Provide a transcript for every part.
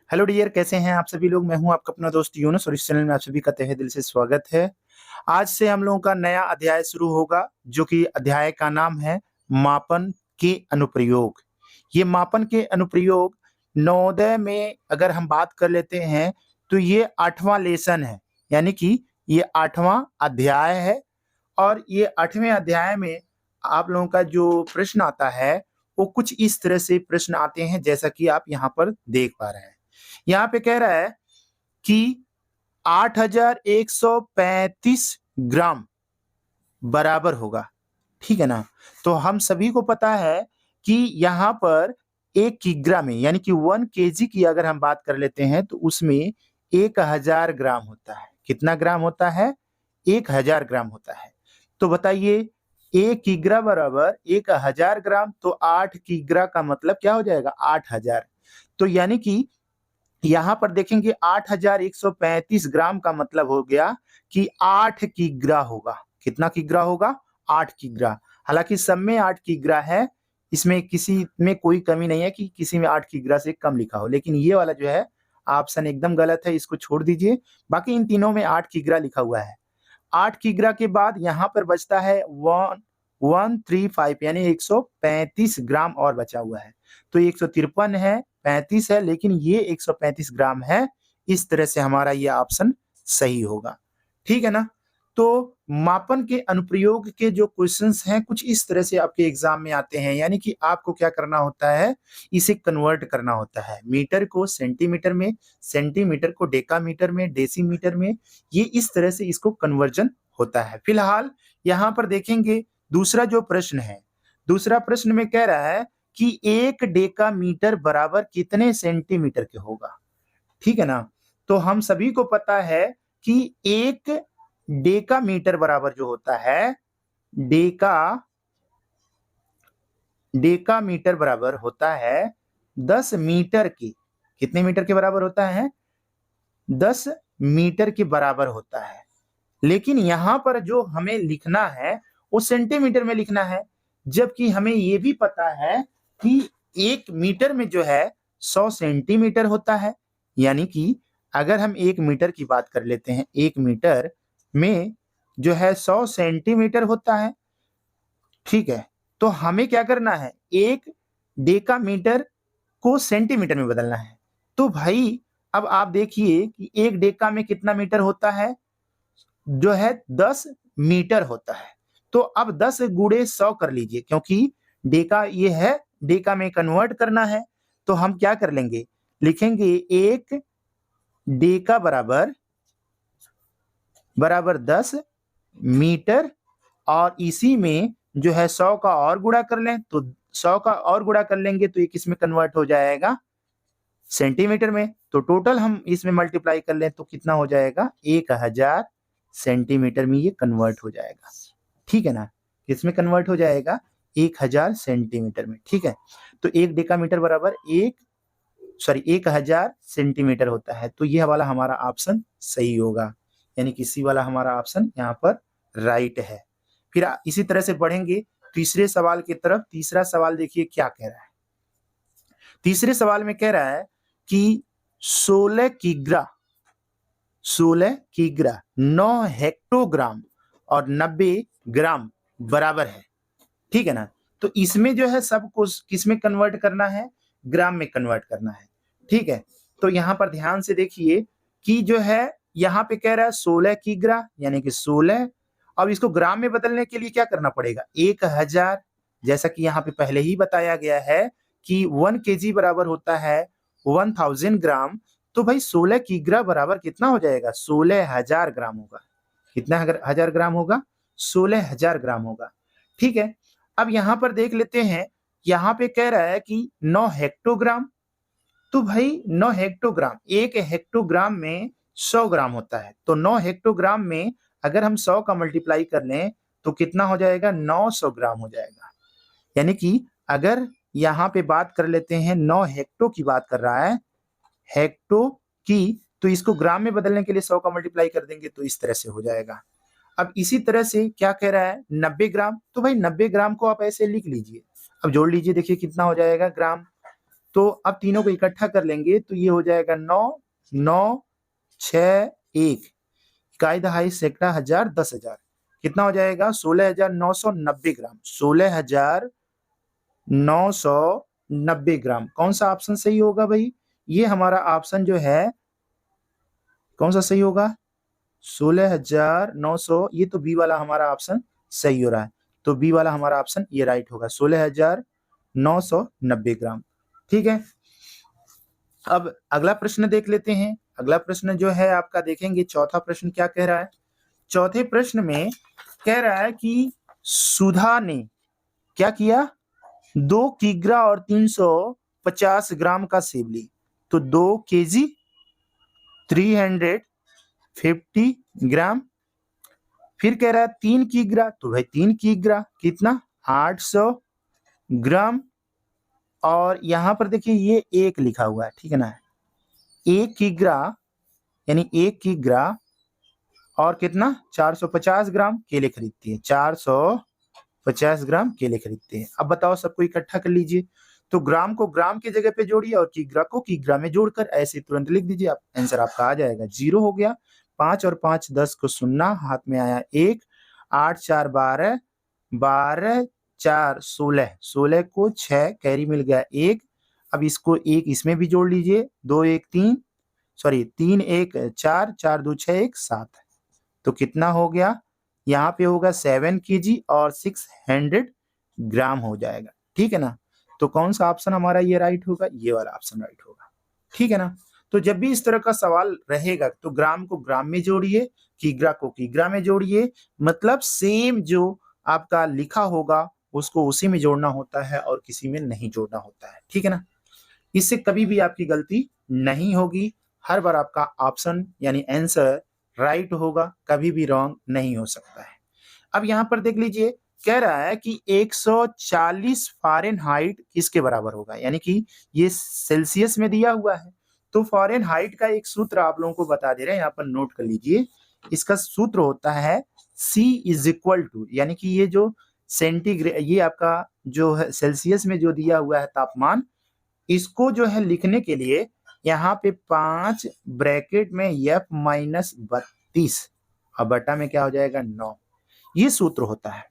Hello dear, कैसे हैं आप सभी लोग। मैं हूं आपका अपना दोस्त यूनुस और इस चैनल में आप सभी का तहे दिल से स्वागत है। आज से हम लोगों का नया अध्याय शुरू होगा, जो कि अध्याय का नाम है मापन के अनुप्रयोग। ये मापन के अनुप्रयोग नवोदय में अगर हम बात कर लेते हैं तो ये 8वां लेसन है, यानी कि ये 8वां अध्याय है। और ये 8वें अध्याय में आप लोगों का जो प्रश्न आता है वो कुछ इस तरह से प्रश्न आते हैं, जैसा कि आप यहाँ पर देख पा रहे हैं। यहाँ पे कह रहा है कि 8135 ग्राम बराबर होगा, ठीक है ना। तो हम सभी को पता है कि यहाँ पर 1 किग्रा में, यानी कि 1 kg की अगर हम बात कर लेते हैं तो उसमें 1000 ग्राम होता है। कितना ग्राम होता है? 1000 ग्राम होता है। तो बताइए, 1 किग्रा बराबर 1000 ग्राम, तो 8 किग्रा का मतलब क्या हो जाएगा? 8000। तो यानी कि यहाँ पर देखेंगे 8135 ग्राम का मतलब हो गया कि 8 किग्रा होगा। कितना किग्रा होगा? 8 किग्रा। हालांकि सब में 8 किग्रा है, इसमें किसी में कोई कमी नहीं है कि किसी में 8 किग्रा से कम लिखा हो, लेकिन ये वाला जो है ऑप्शन एकदम गलत है, इसको छोड़ दीजिए। बाकी इन तीनों में 8 किग्रा लिखा हुआ है। 8 किग्रा के बाद यहाँ पर बचता है 135, यानी 135 ग्राम और बचा हुआ है। तो 153 है, 35 है, लेकिन ये 135 ग्राम है। इस तरह से हमारा ये ऑप्शन सही होगा, ठीक है ना। तो मापन के अनुप्रयोग के जो क्वेश्चंस हैं कुछ इस तरह से आपके एग्जाम में आते हैं, यानी कि आपको क्या करना होता है, इसे कन्वर्ट करना होता है। मीटर को सेंटीमीटर में, सेंटीमीटर को डेकामीटर में, डेसीमीटर में, ये इस तरह से इसको कन्वर्जन होता है। फिलहाल यहाँ पर देखेंगे दूसरा जो प्रश्न है, दूसरा प्रश्न में कह रहा है कि 1 डेकामीटर बराबर कितने सेंटीमीटर के होगा, ठीक है ना। तो हम सभी को पता है कि 1 डेकामीटर बराबर जो होता है, डेकामीटर बराबर होता है 10 मीटर की। कितने मीटर के बराबर होता है? 10 मीटर के बराबर होता है। लेकिन यहां पर जो हमें लिखना है वो सेंटीमीटर में लिखना है, जबकि हमें ये भी पता है कि 1 मीटर में जो है 100 सेंटीमीटर होता है। यानी कि अगर हम 1 मीटर की बात कर लेते हैं, 1 मीटर में जो है 100 सेंटीमीटर होता है, ठीक है। तो हमें क्या करना है, 1 डेकामीटर को सेंटीमीटर में बदलना है। तो भाई अब आप देखिए कि 1 डेका में कितना मीटर होता है, जो है 10 मीटर होता है। तो अब 10 गुणे 100 कर लीजिए, क्योंकि डेका ये है, डेका में कन्वर्ट करना है। तो हम क्या कर लेंगे, लिखेंगे 1 डेका बराबर 10 मीटर, और इसी में जो है 100 का और गुणा कर लें, तो 100 का और गुणा कर लेंगे तो ये किस में कन्वर्ट हो जाएगा? सेंटीमीटर में। तो टोटल हम इसमें मल्टीप्लाई कर लें तो कितना हो जाएगा? 1000 सेंटीमीटर में ये कन्वर्ट हो जाएगा, ठीक है ना। किसमें कन्वर्ट हो जाएगा? 1000 सेंटीमीटर में, ठीक है। तो 1 डेकामीटर बराबर 1000 सेंटीमीटर होता है। तो ये वाला हमारा ऑप्शन सही होगा, यानी कि सी वाला हमारा ऑप्शन यहाँ पर राइट है। फिर इसी तरह से बढ़ेंगे तीसरे सवाल की तरफ। तीसरा सवाल देखिए क्या कह रहा है। तीसरे सवाल में कह रहा है कि 16 किग्रा 9 हेक्टोग्राम और 90 ग्राम बराबर है, ठीक है ना। तो इसमें जो है सब कुछ किस में कन्वर्ट करना है? ग्राम में कन्वर्ट करना है, ठीक है। तो यहाँ पर ध्यान से देखिए कि जो है यहाँ पे कह रहा है 16 किग्रा, यानी कि 16। अब इसको ग्राम में बदलने के लिए क्या करना पड़ेगा? 1000। जैसा कि यहाँ पे पहले ही बताया गया है कि 1 kg बराबर होता है 1000 ग्राम। तो भाई 16 किग्रा बराबर कितना हो जाएगा? 16000 ग्राम होगा। कितना हजार ग्राम होगा? 16000 ग्राम होगा, ठीक है। अब यहाँ पर देख लेते हैं, यहाँ पे कह रहा है कि 9 हेक्टोग्राम। तो भाई 9 हेक्टोग्राम, 1 हेक्टोग्राम में 100 ग्राम होता है। तो 9 हेक्टोग्राम में अगर हम 100 का मल्टीप्लाई कर लें तो कितना हो जाएगा? 900 ग्राम हो जाएगा। यानी कि अगर यहाँ पे बात कर लेते हैं, 9 हेक्टो की बात कर रहा है, हेक्टो की, तो इसको ग्राम में बदलने के लिए 100 का मल्टीप्लाई कर देंगे तो इस तरह से हो जाएगा। अब इसी तरह से क्या कह रहा है? 90 ग्राम। तो भाई 90 ग्राम को आप ऐसे लिख लीजिए, अब जोड़ लीजिए, देखिए कितना हो जाएगा ग्राम। तो अब तीनों को इकट्ठा कर लेंगे तो ये हो जाएगा 9, 9, 6, 1, इकाई दहाई सैकड़ा हजार 10,000, कितना हो जाएगा 16,990 ग्राम। 16,990 ग्राम। कौन सा ऑप्शन सही होगा भाई? ये हमारा ऑप्शन जो है कौन सा सही होगा? 16,900। ये तो बी वाला हमारा ऑप्शन सही हो रहा है, तो बी वाला हमारा ऑप्शन ये राइट होगा, 16,990 ग्राम। ठीक है, अब अगला प्रश्न देख लेते हैं। अगला प्रश्न जो है आपका देखेंगे, चौथा प्रश्न क्या कह रहा है। चौथे प्रश्न में कह रहा है कि सुधा ने क्या किया, 2 किग्रा और 350 ग्राम का सेब ली। तो 2 केजी 350 ग्राम। फिर कह रहा है 3 किग्रा, तो भाई 3 किग्रा कितना 800 ग्राम। और यहां पर देखिए ये 1 लिखा हुआ है, ठीक है ना। 1 किग्रा यानी 1 किग्रा और कितना 450 ग्राम केले खरीदती है, 450 ग्राम केले खरीदते हैं। अब बताओ सबको इकट्ठा कर लीजिए। तो ग्राम को ग्राम की जगह पे जोड़िए और किग्रा को किग्रा में जोड़कर ऐसे तुरंत लिख दीजिए, आप आंसर आपका आ जाएगा। 0 हो गया, 5 और 5 10 को 0, हाथ में आया 1, 8 4 12, 12 4 16, 16 को 6 कैरी मिल गया 1। अब इसको 1 इसमें भी जोड़ लीजिए, 2 1 3, सॉरी 3 1 4, 4 2 6 1 7। तो कितना हो गया, यहाँ पे होगा 7 केजी और 600 ग्राम हो जाएगा, ठीक है ना। तो कौन सा ऑप्शन हमारा ये राइट होगा, ये वाला ऑप्शन राइट होगा, ठीक है ना। तो जब भी इस तरह का सवाल रहेगा तो ग्राम को ग्राम में जोड़िए, किग्रा को किग्रा में जोड़िए, मतलब सेम जो आपका लिखा होगा उसको उसी में जोड़ना होता है और किसी में नहीं जोड़ना होता है, ठीक है ना। इससे कभी भी आपकी गलती नहीं होगी, हर बार आपका ऑप्शन यानी आंसर राइट होगा, कभी भी रॉन्ग नहीं हो सकता है। अब यहाँ पर देख लीजिए, कह रहा है कि 140 फ़ारेनहाइट किसके बराबर होगा, यानी कि ये सेल्सियस में दिया हुआ है। तो फ़ारेनहाइट का एक सूत्र आप लोगों को बता दे रहे हैं, यहाँ पर नोट कर लीजिए। इसका सूत्र होता है C इज इक्वल टू, यानी कि ये जो सेंटीग्रेड, ये आपका जो है सेल्सियस में जो दिया हुआ है तापमान, इसको जो है लिखने के लिए यहाँ पे 5 ब्रैकेट में F-32 और बटा में क्या हो जाएगा 9, ये सूत्र होता है,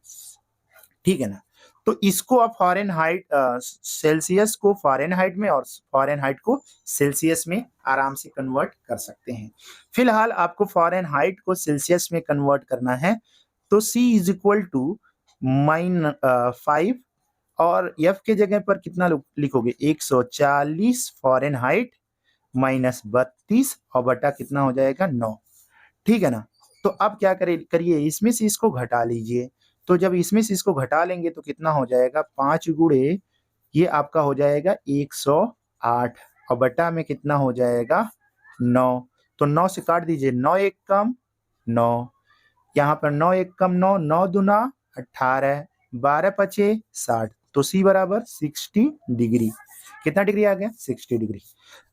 ठीक है ना। तो इसको आप फ़ारेनहाइट सेल्सियस को फ़ारेनहाइट में और फ़ारेनहाइट को सेल्सियस में आराम से कन्वर्ट कर सकते हैं। फिलहाल आपको फ़ारेनहाइट को सेल्सियस में कन्वर्ट करना है, तो C इज इक्वल टू -5 और F के जगह पर कितना लिखोगे 140 फ़ारेनहाइट -32 और बटा कितना हो जाएगा 9, ठीक है ना। तो अब क्या करिए, इसमें से इसको घटा लीजिए। तो जब इसमें से इसको घटा लेंगे तो कितना हो जाएगा 5 गुणे ये आपका हो जाएगा 108 और बटा में कितना हो जाएगा 9। तो 9 से काट दीजिए, 9 एक कम 9, यहाँ पर 9 एक कम 9, 9 दूना 18, 12 पचे 60, तो C बराबर 60 डिग्री। कितना डिग्री आ गया 60 डिग्री।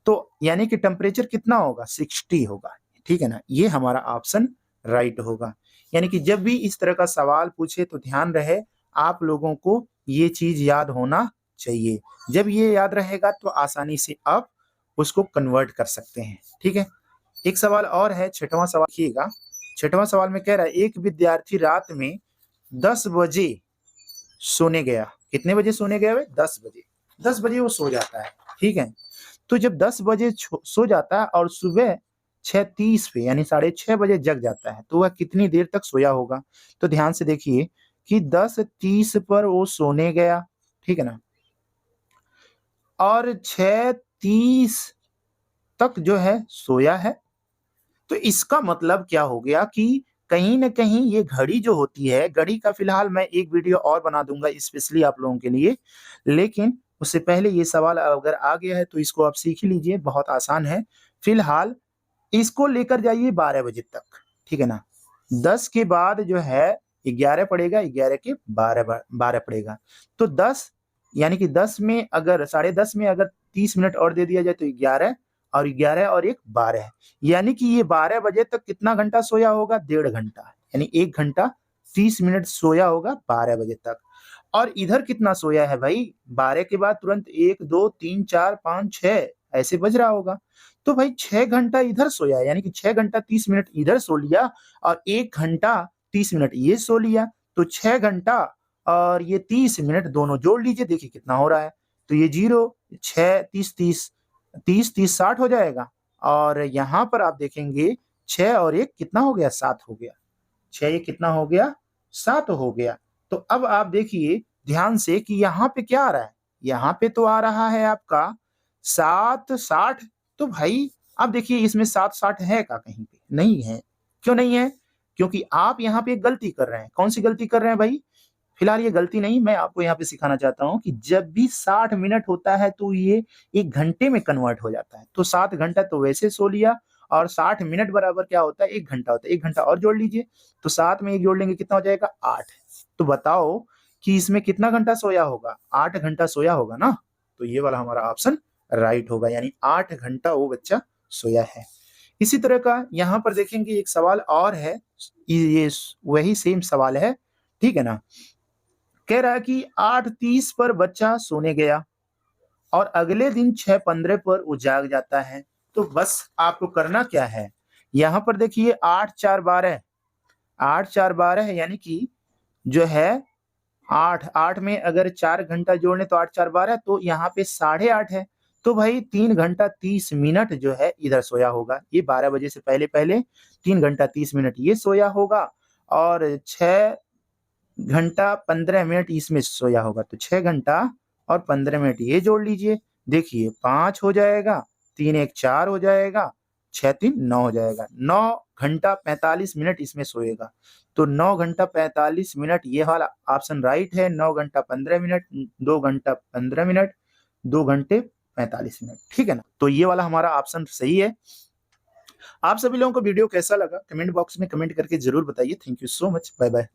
तो यानी कि टेम्परेचर कितना होगा 60 होगा, ठीक है ना। ये हमारा ऑप्शन राइट होगा। यानी कि जब भी इस तरह का सवाल पूछे तो ध्यान रहे आप लोगों को ये चीज याद होना चाहिए। जब ये याद रहेगा तो आसानी से आप उसको कन्वर्ट कर सकते हैं, ठीक है। एक सवाल और है, छठवां सवाल देखिएगा। छठवां सवाल में कह रहा है एक विद्यार्थी रात में 10 बजे सोने गया। कितने बजे सोने गया वे? 10 बजे। 10 बजे वो सो जाता है, ठीक है। तो जब 10 बजे सो जाता है और सुबह 6:30 पे यानी 6:30 बजे जग जाता है, तो वह कितनी देर तक सोया होगा? तो ध्यान से देखिए कि 10:30 पर वो सोने गया, ठीक है ना, और 6:30 तक जो है सोया है। तो इसका मतलब क्या हो गया कि कहीं न कहीं ये घड़ी जो होती है, घड़ी का फिलहाल मैं एक वीडियो और बना दूँगा स्पेशली आप लोगों के लिए। लेकिन उससे पहले ये सवाल अगर आ गया है तो इसको आप सीख ही लीजिए, बहुत आसान है। फिलहाल इसको लेकर जाइए 12 बजे तक, ठीक है ना। 10 के बाद जो है 11 पड़ेगा, 11 के 12 पड़ेगा। तो 10 यानी कि 10 में अगर 10:30 में अगर 30 मिनट और दे दिया जाए तो 11 और 11 और 1 12, यानी कि ये 12 बजे तक कितना घंटा सोया होगा? 1.5 घंटा, यानी 1 घंटा 30 मिनट सोया होगा 12 बजे तक। और इधर कितना सोया है भाई? 12 के बाद तुरंत 1, 2, 3, 4, 5, 6 ऐसे बज रहा होगा। तो भाई 6 घंटा इधर सोया है, यानी कि 6 घंटा 30 मिनट इधर सो लिया और 1 घंटा 30 मिनट ये सो लिया। तो 6 घंटा और ये 30 मिनट दोनों जोड़ लीजिए, देखिए कितना हो रहा है। तो ये 0, 6, 30, 30, 30, 30, 60 हो जाएगा। और यहाँ पर आप देखेंगे 6 और 1 कितना हो गया? 7 हो गया। 6 ये कितना हो गया? 7 हो गया। तो अब आप देखिए ध्यान से कि यहाँ पे क्या आ रहा है? यहाँ पे तो आ रहा है आपका 7, 60। तो भाई अब देखिए इसमें 7, 60 है क्या कहीं पे? नहीं है। क्यों नहीं है? क्योंकि आप यहाँ पे एक गलती कर रहे हैं। कौन-सी गलती कर रहे हैं भाई? फिलहाल ये गलती नहीं, मैं आपको यहाँ पे सिखाना चाहता हूँ कि जब भी 60 मिनट होता है तो ये 1 घंटे में कन्वर्ट हो जाता है। तो 7 घंटा तो वैसे सो लिया और 60 मिनट बराबर क्या होता है? 1 घंटा होता है। 1 घंटा और जोड़ लीजिए, तो 7 में 1 जोड़ लेंगे कितना हो जाएगा? 8। तो बताओ कि इसमें कितना घंटा सोया होगा? 8 घंटा सोया होगा ना? तो ये वाला हमारा ऑप्शन राइट होगा, यानी 8 घंटा वो बच्चा सोया है। इसी तरह का यहाँ पर देखेंगे एक सवाल और है, ये वही सेम सवाल है, ठीक है ना? कह रहा है कि 8:30 पर बच्चा सोने गया और अगले दिन 6:15 पर वो जाग जाता है। तो बस आपको करना क्या है? यहाँ पर देखिए 8, 4, 12, 8, 4, 12 है, यानी कि जो है 8, 8 में अगर 4 घंटा जोड़ लें तो 8, 4, 12, तो यहाँ पे 8:30 है। तो भाई 3 घंटा 30 मिनट जो है इधर सोया होगा। ये 12 बजे से पहले-पहले 3 घंटा 30 मिनट ये सोया होगा और 6 घंटा 15 मिनट इसमें सोया होगा। तो 6 घंटा और 15 मिनट ये जोड़ लीजिए। देखिए 5 हो जाएगा, 3 1 4 हो जाएगा, 6 3 9 हो जाएगा। 9 घंटा 45 मिनट इसमें सोएगा। तो 9 घंटा 45 मिनट ये वाला ऑप्शन राइट है। 9 घंटा 15 मिनट, 2 घंटा 15 मिनट, 2 घंटे 45 मिनट, ठीक है ना? तो ये वाला हमारा ऑप्शन सही है। आप सभी लोगों को वीडियो कैसा लगा? कमेंट बॉक्स में कमेंट करके ज़रूर बताइए। Thank you so much. Bye bye.